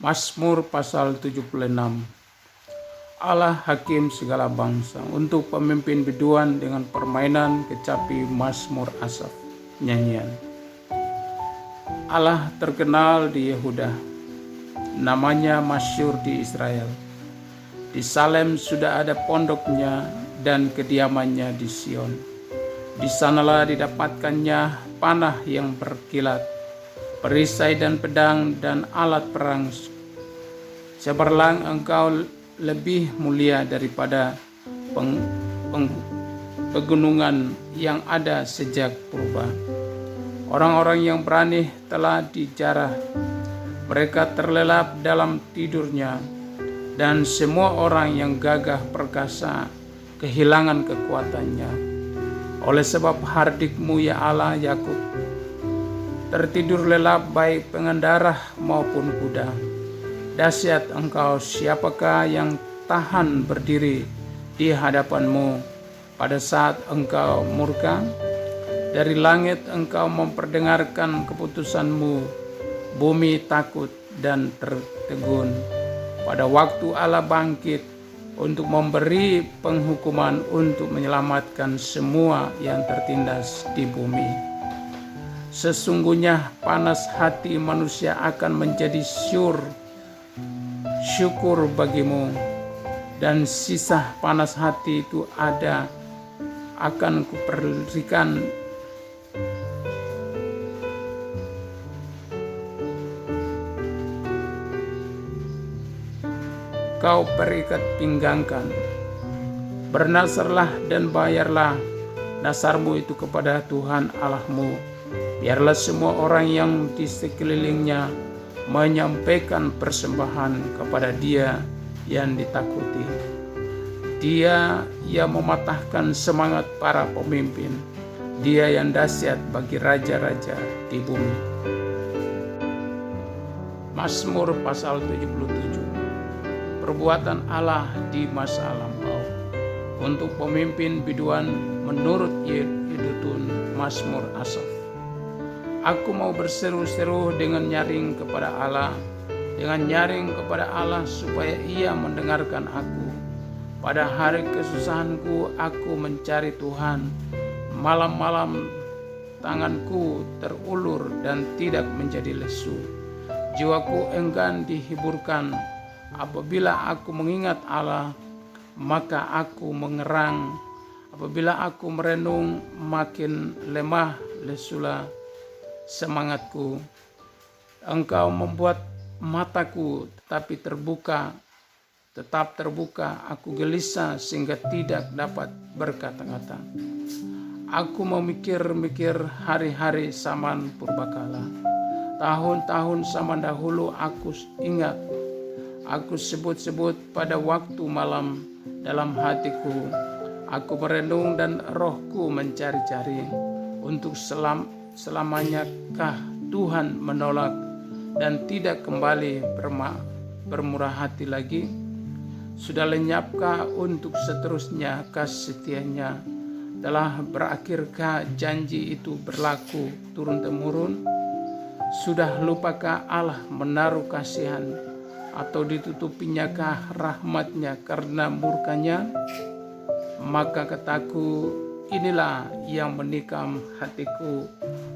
Mazmur pasal 76. Allah hakim segala bangsa, untuk pemimpin biduan dengan permainan kecapi Mazmur Asaf. Nyanyian. Allah terkenal di Yehuda, namanya masyhur di Israel. Di Salem sudah ada pondoknya dan kediamannya di Sion. Di sanalah didapatkannya panah yang berkilat, perisai dan pedang dan alat perang. Cemerlang engkau lebih mulia daripada pegunungan yang ada sejak purba. Orang-orang yang berani telah dijarah, mereka terlelap dalam tidurnya, dan semua orang yang gagah perkasa kehilangan kekuatannya. Oleh sebab hardikmu ya Allah Yakub, tertidur lelap baik pengendara maupun kuda. Dahsyat engkau, siapakah yang tahan berdiri di hadapanmu pada saat engkau murka? Dari langit engkau memperdengarkan keputusanmu, bumi takut dan tertegun. Pada waktu Allah bangkit untuk memberi penghukuman, untuk menyelamatkan semua yang tertindas di bumi. Sesungguhnya panas hati manusia akan menjadi syukur bagimu, dan sisa panas hati itu akan kuperikan kau perikat pinggangkan. Bernasarlah dan bayarlah nasarmu itu kepada Tuhan Allahmu. Biarlah semua orang yang di sekelilingnya menyampaikan persembahan kepada Dia yang ditakuti. Dia yang mematahkan semangat para pemimpin, Dia yang dahsyat bagi raja-raja di bumi. Mazmur pasal 77. Perbuatan Allah di masa lampau, untuk pemimpin biduan menurut Yedutun Mazmur Asaf. Aku mau berseru-seru dengan nyaring kepada Allah, supaya Ia mendengarkan aku. Pada hari kesusahanku aku mencari Tuhan. Malam-malam tanganku terulur dan tidak menjadi lesu. Jiwaku enggan dihiburkan. Apabila aku mengingat Allah, maka aku mengerang. Apabila aku merenung, makin lemah lesulah semangatku. Engkau membuat mataku tetap terbuka. Aku gelisah sehingga tidak dapat berkata-kata. Aku memikir-mikir hari-hari zaman purbakala. Tahun-tahun zaman dahulu aku ingat. Aku sebut-sebut pada waktu malam dalam hatiku. Aku merenung dan rohku mencari-cari. Untuk selamanyakah Tuhan menolak dan tidak kembali bermurah hati lagi? Sudah lenyapkah untuk seterusnya kasih setianya? Telah berakhirkah janji itu berlaku turun-temurun? Sudah lupakah Allah menaruh kasihan, atau ditutupinyakah rahmatnya karena murkanya? Maka kataku, inilah yang menikam hatiku,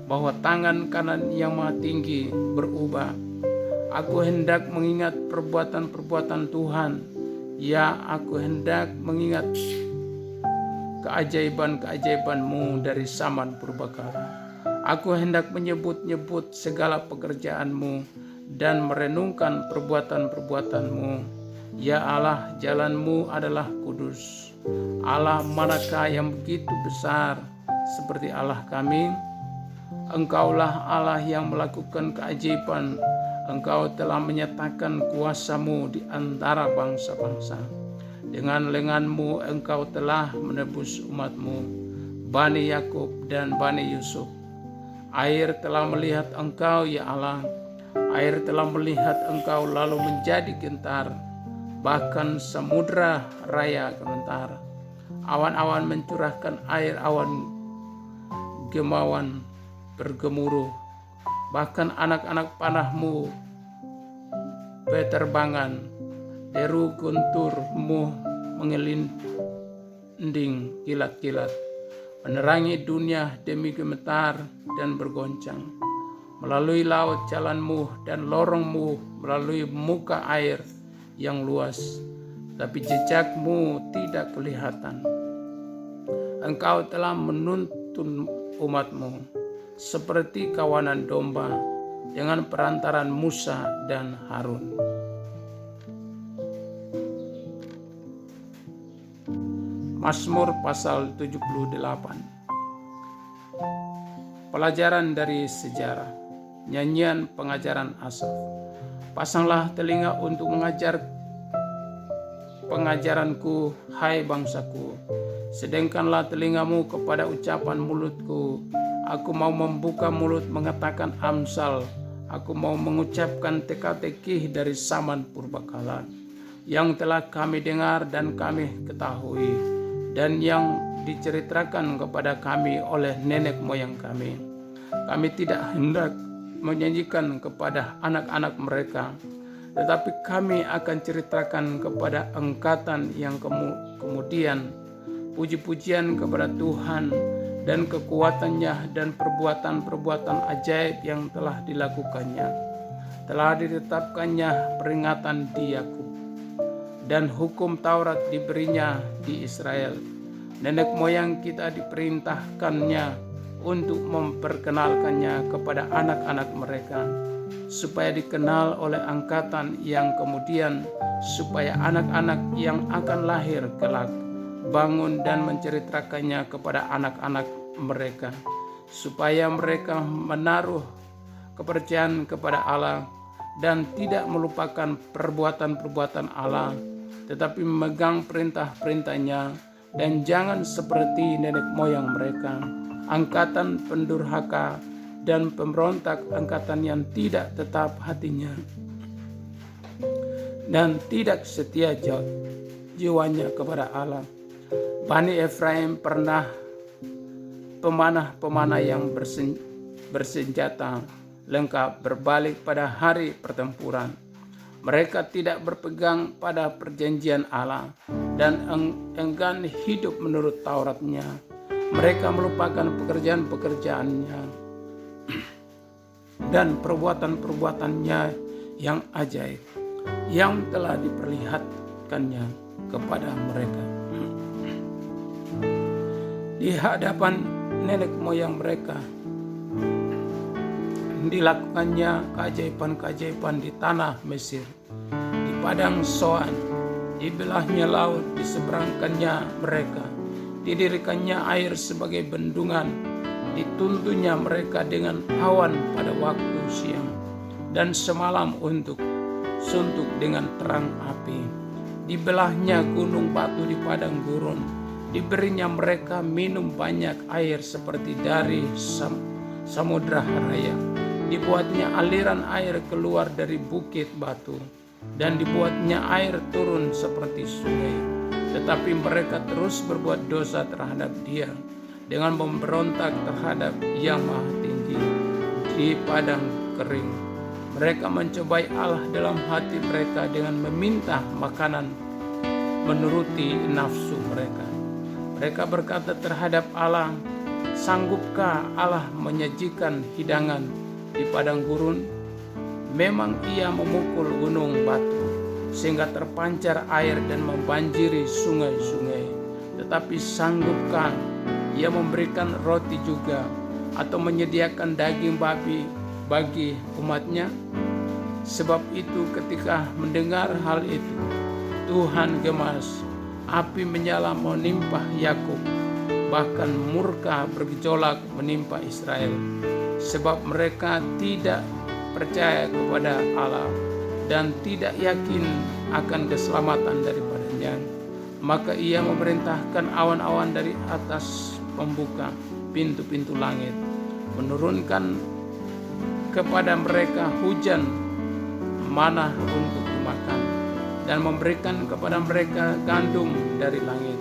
bahwa tangan kanan yang maha tinggi berubah. Aku hendak mengingat perbuatan-perbuatan Tuhan. Ya, aku hendak mengingat keajaiban-keajaiban-Mu dari zaman purbakala. Aku hendak menyebut-nyebut segala pekerjaan-Mu dan merenungkan perbuatan-perbuatan-Mu. Ya Allah, jalan-Mu adalah kudus. Allah manakah yang begitu besar seperti Allah kami? Engkaulah Allah yang melakukan keajaiban. Engkau telah menyatakan kuasa-Mu di antara bangsa-bangsa. Dengan lengan-Mu Engkau telah menebus umat-Mu, Bani Yakub dan Bani Yusuf. Air telah melihat Engkau, ya Allah. Air telah melihat Engkau lalu menjadi gentar. Bahkan samudra raya gemetar. Awan-awan mencurahkan air, awan gemawan bergemuruh. Bahkan anak-anak panah-Mu beterbangan, deru gunturmu mengelinding kilat-kilat, menerangi dunia demi gemetar dan bergoncang. Melalui laut jalanmu dan lorongmu melalui muka air yang luas, tapi jejakmu tidak kelihatan. Engkau telah menuntun umatmu seperti kawanan domba dengan perantaran Musa dan Harun. Mazmur pasal 78. Pelajaran dari sejarah. Nyanyian pengajaran Asaf. Pasanglah telinga untuk mengajar pengajaranku, hai bangsaku. Sedengkanlah telingamu kepada ucapan mulutku. Aku mau membuka mulut mengatakan amsal. Aku mau mengucapkan teka-teki dari zaman purbakala, yang telah kami dengar dan kami ketahui, dan yang diceritakan kepada kami oleh nenek moyang kami. Kami tidak hendak menyanyikan kepada anak-anak mereka, tetapi kami akan ceritakan kepada angkatan yang kemudian puji-pujian kepada Tuhan dan kekuatannya dan perbuatan-perbuatan ajaib yang telah dilakukannya. Telah ditetapkannya peringatan di Yakub, dan hukum Taurat diberinya di Israel. Nenek moyang kita diperintahkannya untuk memperkenalkannya kepada anak-anak mereka, supaya dikenal oleh angkatan yang kemudian, supaya anak-anak yang akan lahir kelak bangun dan menceritakannya kepada anak-anak mereka, supaya mereka menaruh kepercayaan kepada Allah dan tidak melupakan perbuatan-perbuatan Allah, tetapi memegang perintah-perintahnya, dan jangan seperti nenek moyang mereka, angkatan pendurhaka dan pemberontak, angkatan yang tidak tetap hatinya dan tidak setia jiwanya kepada Allah. Bani Efraim pernah pemanah-pemanah yang bersenjata lengkap berbalik pada hari pertempuran. Mereka tidak berpegang pada perjanjian Allah dan enggan hidup menurut Tauratnya. Mereka melupakan pekerjaan-pekerjaannya dan perbuatan-perbuatannya yang ajaib yang telah diperlihatkannya kepada mereka. Di hadapan nenek moyang mereka dilakukannya keajaiban-keajaiban di tanah Mesir, di padang Soan, dibelahnya laut, diseberangkannya mereka, didirikannya air sebagai bendungan, dituntunnya mereka dengan awan pada waktu siang, dan semalam suntuk dengan terang api. Dibelahnya gunung batu di padang gurun, diberinya mereka minum banyak air seperti dari samudra raya. Dibuatnya aliran air keluar dari bukit batu, dan dibuatnya air turun seperti sungai. Tetapi mereka terus berbuat dosa terhadap Dia dengan memberontak terhadap Yang Maha Tinggi di padang kering. Mereka mencobai Allah dalam hati mereka dengan meminta makanan menuruti nafsu mereka. Mereka berkata terhadap Allah, sanggupkah Allah menyajikan hidangan di padang gurun? Memang Ia memukul gunung batu sehingga terpancar air dan membanjiri sungai-sungai. Tetapi sanggupkah Ia memberikan roti juga, atau menyediakan daging babi bagi umatnya? Sebab itu ketika mendengar hal itu, Tuhan gemas, api menyala menimpa Yakub, bahkan murka bergejolak menimpa Israel, sebab mereka tidak percaya kepada Allah dan tidak yakin akan keselamatan daripadanya. Maka Ia memerintahkan awan-awan dari atas membuka pintu-pintu langit, menurunkan kepada mereka hujan manna untuk dimakan, dan memberikan kepada mereka gandum dari langit.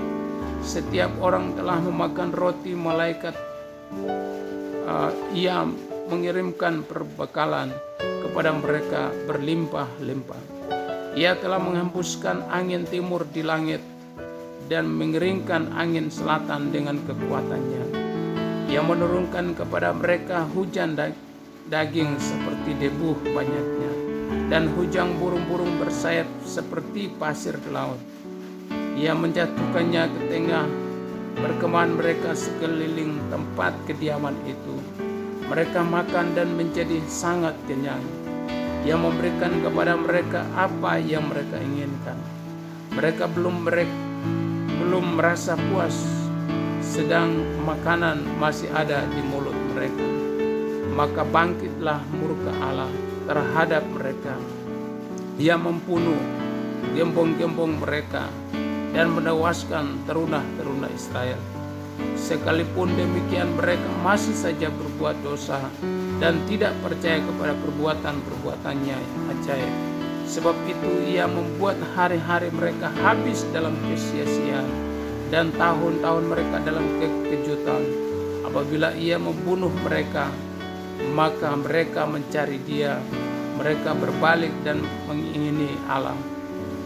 Setiap orang telah memakan roti, malaikat Ia mengirimkan perbekalan kepada kepada mereka berlimpah-limpah. Ia telah menghembuskan angin timur di langit dan mengeringkan angin selatan dengan kekuatannya. Ia menurunkan kepada mereka hujan daging seperti debu banyaknya, dan hujan burung-burung bersayap seperti pasir di laut. Ia menjatuhkannya ke tengah perkemahan mereka sekeliling tempat kediaman itu. Mereka makan dan menjadi sangat kenyang. Ia memberikan kepada mereka apa yang mereka inginkan. Mereka belum merasa puas, sedang makanan masih ada di mulut mereka. Maka bangkitlah murka Allah terhadap mereka. Ia membunuh gembong-gembong mereka dan menewaskan teruna-teruna Israel. Sekalipun demikian mereka masih saja berbuat dosa dan tidak percaya kepada perbuatan-perbuatannya yang ajaib. Sebab itu ia membuat hari-hari mereka habis dalam kesia-siaan dan tahun-tahun mereka dalam kekejutan. Apabila ia membunuh mereka, maka mereka mencari dia. Mereka berbalik dan mengingini Allah.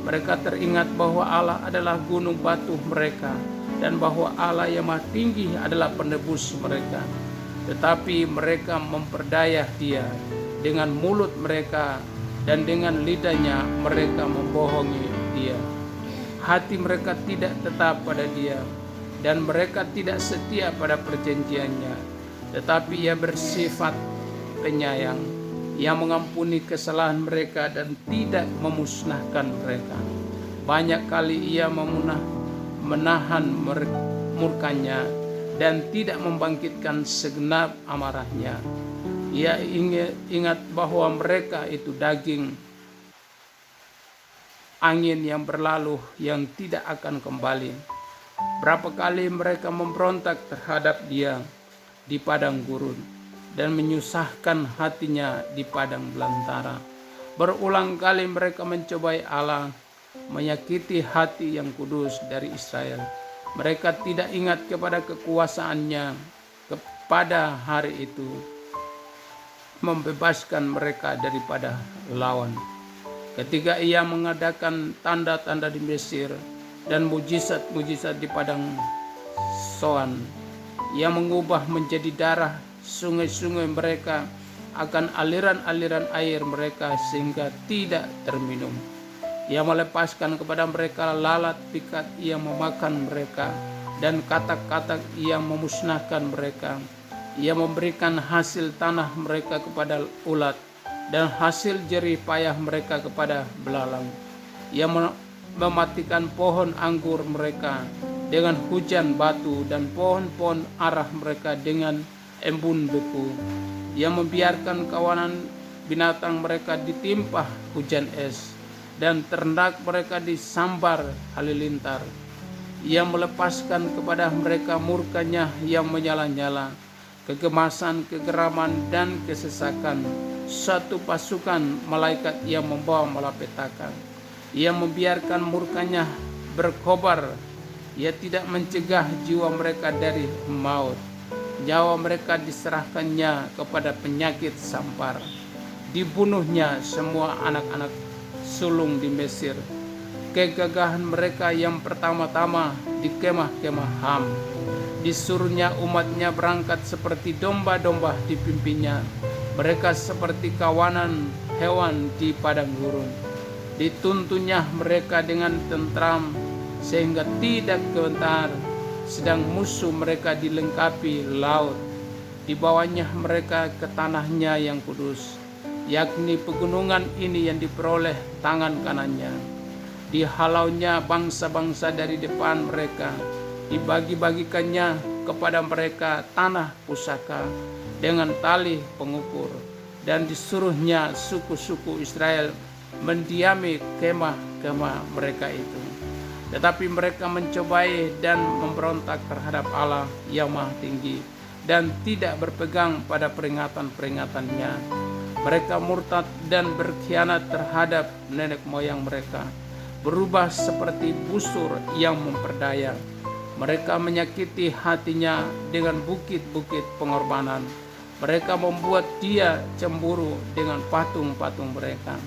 Mereka teringat bahwa Allah adalah gunung batu mereka, dan bahwa Allah yang Maha Tinggi adalah penebus mereka. Tetapi mereka memperdaya dia dengan mulut mereka, dan dengan lidahnya mereka membohongi dia. Hati mereka tidak tetap pada dia, dan mereka tidak setia pada perjanjiannya. Tetapi ia bersifat penyayang, ia mengampuni kesalahan mereka dan tidak memusnahkan mereka. Banyak kali ia menahan murkanya dan tidak membangkitkan segenap amarahnya. Ia ingat bahwa mereka itu daging angin yang berlalu yang tidak akan kembali. Berapa kali mereka memberontak terhadap dia di padang gurun dan menyusahkan hatinya di padang belantara. Berulang kali mereka mencobai Allah, menyakiti hati yang kudus dari Israel. Mereka tidak ingat kepada kekuasaannya pada hari itu, membebaskan mereka daripada lawan. Ketika ia mengadakan tanda-tanda di Mesir dan mujizat-mujizat di padang Soan, ia mengubah menjadi darah sungai-sungai mereka akan aliran-aliran air mereka sehingga tidak terminum. Ia melepaskan kepada mereka lalat pikat, ia memakan mereka, dan katak-katak ia memusnahkan mereka. Ia memberikan hasil tanah mereka kepada ulat, dan hasil jerih payah mereka kepada belalang. Ia mematikan pohon anggur mereka dengan hujan batu, dan pohon-pohon arah mereka dengan embun beku. Ia membiarkan kawanan binatang mereka ditimpa hujan es, dan ternak mereka disambar halilintar. Ia melepaskan kepada mereka murkanya yang menyala-nyala, kegemasan, kegeraman, dan kesesakan. Satu pasukan malaikat yang membawa malapetaka. Ia membiarkan murkanya berkobar. Ia tidak mencegah jiwa mereka dari maut. Nyawa mereka diserahkannya kepada penyakit sampar. Dibunuhnya semua anak-anak sulung di Mesir. Kegagahan mereka yang pertama-tama di kemah-kemah Ham. Disuruhnya umatnya berangkat seperti domba-domba dipimpinnya. Mereka seperti kawanan hewan di padang gurun. Dituntunnya mereka dengan tentram sehingga tidak gentar. Sedang musuh mereka dilengkapi laut. Dibawanya mereka ke tanahnya yang kudus, yakni pegunungan ini yang diperoleh tangan kanannya. Dihalaunya bangsa-bangsa dari depan mereka. Dibagi-bagikannya kepada mereka tanah pusaka dengan tali pengukur, dan disuruhnya suku-suku Israel mendiami kemah-kemah mereka itu. Tetapi mereka mencobai dan memberontak terhadap Allah yang Maha Tinggi dan tidak berpegang pada peringatan-peringatannya. Mereka murtad dan berkhianat terhadap nenek moyang mereka, berubah seperti busur yang memperdaya. Mereka menyakiti hatinya dengan bukit-bukit pengorbanan. Mereka membuat dia cemburu dengan patung-patung mereka.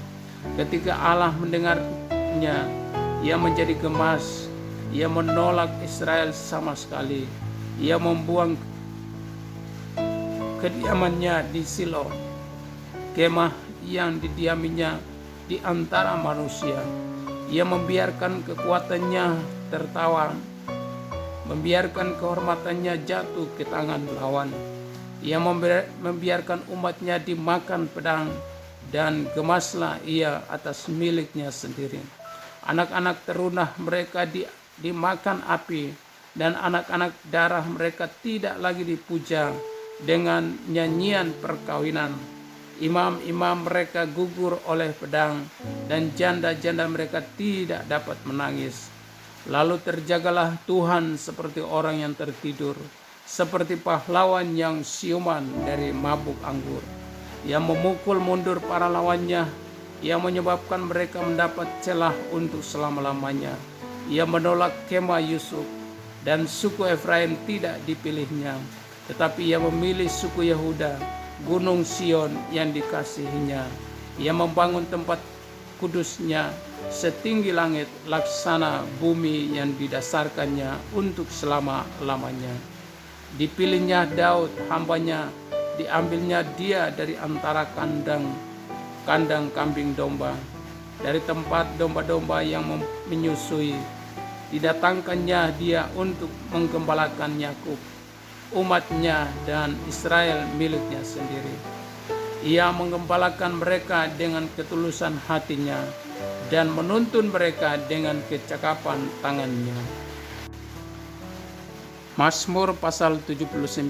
Ketika Allah mendengarnya, ia menjadi gemas. Ia menolak Israel sama sekali. Ia membuang kediamannya di Silo, kemah yang didiaminya di antara manusia. Ia membiarkan kekuatannya tertawa, membiarkan kehormatannya jatuh ke tangan lawan. Ia membiarkan umatnya dimakan pedang, dan gemaslah ia atas miliknya sendiri. Anak-anak terunah mereka dimakan api, dan anak-anak darah mereka tidak lagi dipuja dengan nyanyian perkawinan. Imam-imam mereka gugur oleh pedang, dan janda-janda mereka tidak dapat menangis. Lalu terjagalah Tuhan seperti orang yang tertidur, seperti pahlawan yang siuman dari mabuk anggur. Ia memukul mundur para lawannya. Ia menyebabkan mereka mendapat celah untuk selama-lamanya. Ia menolak kemah Yusuf, dan suku Efraim tidak dipilihnya. Tetapi ia memilih suku Yehuda, gunung Sion yang dikasihinya. Ia membangun tempat kudusnya setinggi langit, laksana bumi yang didasarkannya untuk selama-lamanya. Dipilihnya Daud hambanya, diambilnya dia dari antara kandang kambing domba, dari tempat domba-domba yang menyusui. Didatangkannya dia untuk menggembalakan Yakub, umatnya, dan Israel miliknya sendiri. Ia menggembalakan mereka dengan ketulusan hatinya, dan menuntun mereka dengan kecakapan tangannya. Mazmur pasal 79.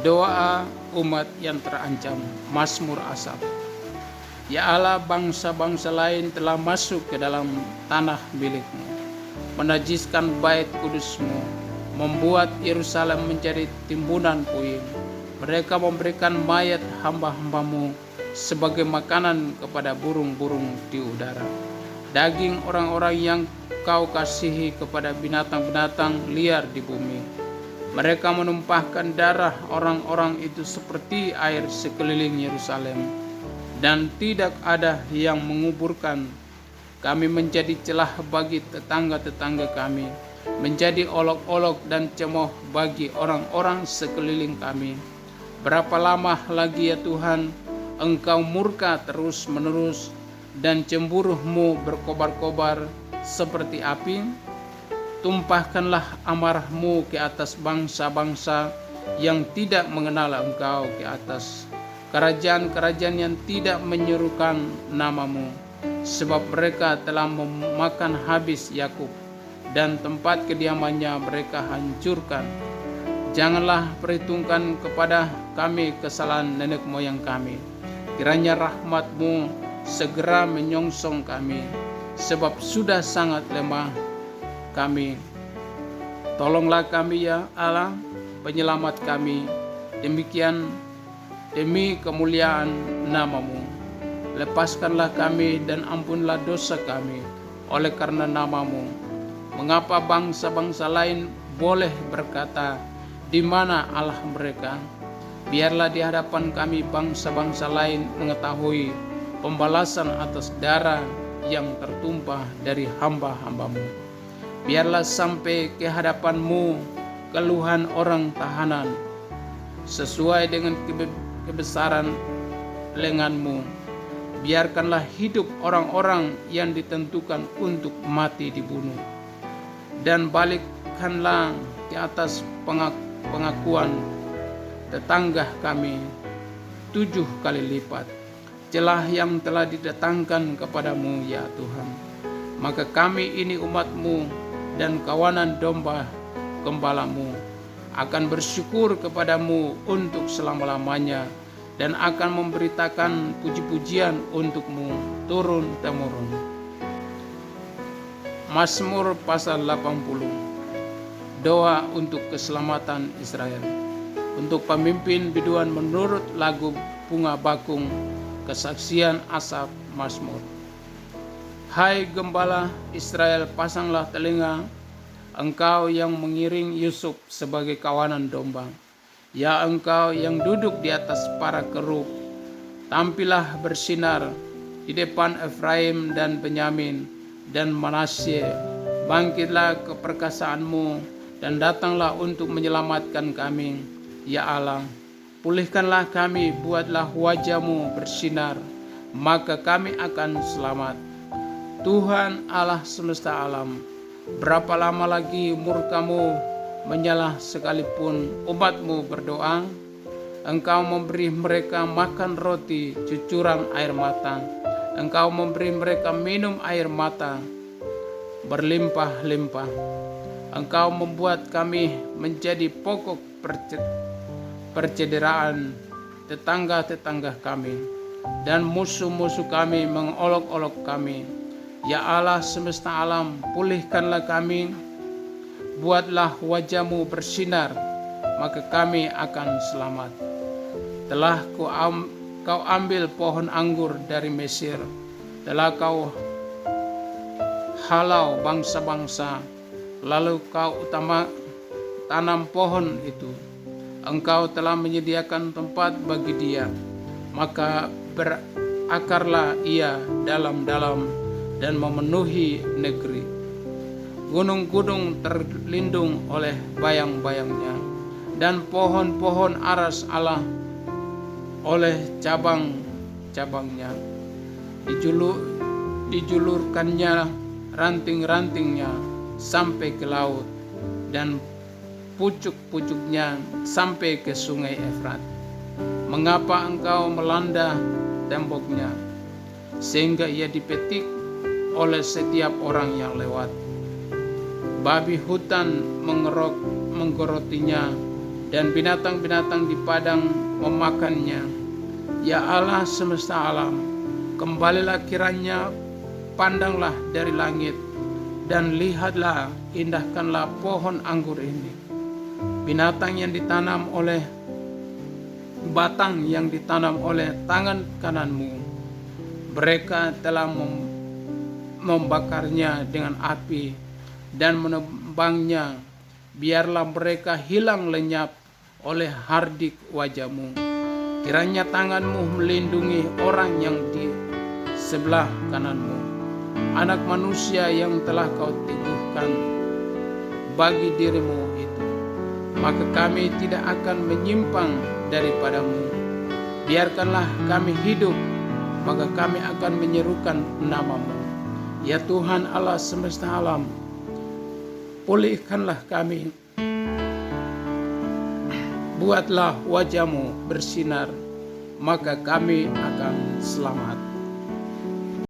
Doa umat yang terancam. Mazmur Asaf. Ya Allah, bangsa-bangsa lain telah masuk ke dalam tanah milikmu, menajiskan bait kudusmu, membuat Yerusalem menjadi timbunan puing. Mereka memberikan mayat hamba-hambamu sebagai makanan kepada burung-burung di udara. Daging orang-orang yang kau kasihi kepada binatang-binatang liar di bumi. Mereka menumpahkan darah orang-orang itu seperti air sekeliling Yerusalem, dan tidak ada yang menguburkan. Kami menjadi celah bagi tetangga-tetangga kami, menjadi olok-olok dan cemooh bagi orang-orang sekeliling kami. Berapa lama lagi ya Tuhan, Engkau murka terus-menerus, dan cemburumu berkobar-kobar seperti api? Tumpahkanlah amarahmu ke atas bangsa-bangsa yang tidak mengenal Engkau, ke atas kerajaan-kerajaan yang tidak menyerukan namamu, sebab mereka telah memakan habis Yakub, dan tempat kediamannya mereka hancurkan. Janganlah perhitungkan kepada kami kesalahan nenek moyang kami. Kiranya rahmat-Mu segera menyongsong kami, sebab sudah sangat lemah kami. Tolonglah kami ya Allah, penyelamat kami, demikian demi kemuliaan nama-Mu. Lepaskanlah kami dan ampunlah dosa kami oleh karena nama-Mu. Mengapa bangsa-bangsa lain boleh berkata, di mana Allah mereka? Biarlah di hadapan kami bangsa-bangsa lain mengetahui pembalasan atas darah yang tertumpah dari hamba-hamba-Mu. Biarlah sampai ke hadapan-Mu keluhan orang tahanan, sesuai dengan kebesaran lengan-Mu. Biarkanlah hidup orang-orang yang ditentukan untuk mati dibunuh, dan balikkanlah ke atas pengakuan tetangga kami 7 kali lipat celah yang telah didatangkan kepadamu ya Tuhan. Maka kami ini umat-Mu dan kawanan domba gembala-Mu akan bersyukur kepadamu untuk selama-lamanya, dan akan memberitakan puji-pujian untuk-Mu turun-temurun. Mazmur pasal 80. Doa untuk keselamatan Israel. Untuk pemimpin biduan menurut lagu bunga bakung, kesaksian Asaf, Mazmur. Hai gembala Israel, pasanglah telinga, engkau yang mengiring Yusuf sebagai kawanan domba. Ya Engkau yang duduk di atas para kerub, tampillah bersinar di depan Efraim dan Benyamin dan Manasye. Bangkitlah keperkasaanmu dan datanglah untuk menyelamatkan kami, ya Allah. Pulihkanlah kami, buatlah wajah-Mu bersinar, maka kami akan selamat. Tuhan Allah semesta alam, berapa lama lagi murka-Mu menyala sekalipun umat-Mu berdoa? Engkau memberi mereka makan roti cucuran air mata. Engkau memberi mereka minum air mata berlimpah-limpah. Engkau membuat kami menjadi pokok percederaan tetangga-tetangga kami, dan musuh-musuh kami mengolok-olok kami. Ya Allah semesta alam, pulihkanlah kami, buatlah wajah-Mu bersinar, maka kami akan selamat. Telah kau ambil pohon anggur dari Mesir, telah kau halau bangsa-bangsa, lalu kau tanam pohon itu. Engkau telah menyediakan tempat bagi dia, maka berakarlah ia dalam-dalam dan memenuhi negeri. Gunung-gunung terlindung oleh bayang-bayangnya, dan pohon-pohon aras Allah oleh cabang-cabangnya. Dijulurkannya ranting-rantingnya sampai ke laut, dan pucuk-pucuknya sampai ke sungai Efrat. Mengapa engkau melanda temboknya, sehingga ia dipetik oleh setiap orang yang lewat? Babi hutan menggorotinya, dan binatang-binatang di padang memakannya. Ya Allah semesta alam, kembalilah kiranya, pandanglah dari langit, dan lihatlah, indahkanlah pohon anggur ini. Batang yang ditanam oleh tangan kanan-Mu, mereka telah membakarnya dengan api dan menebangnya. Biarlah mereka hilang lenyap oleh hardik wajah-Mu. Kiranya tangan-Mu melindungi orang yang di sebelah kanan-Mu, anak manusia yang telah Kau teguhkan bagi diri-Mu itu. Maka kami tidak akan menyimpang daripada-Mu. Biarkanlah kami hidup, maka kami akan menyerukan nama-Mu. Ya Tuhan Allah semesta alam, pulihkanlah kami, buatlah wajah-Mu bersinar, maka kami akan selamat.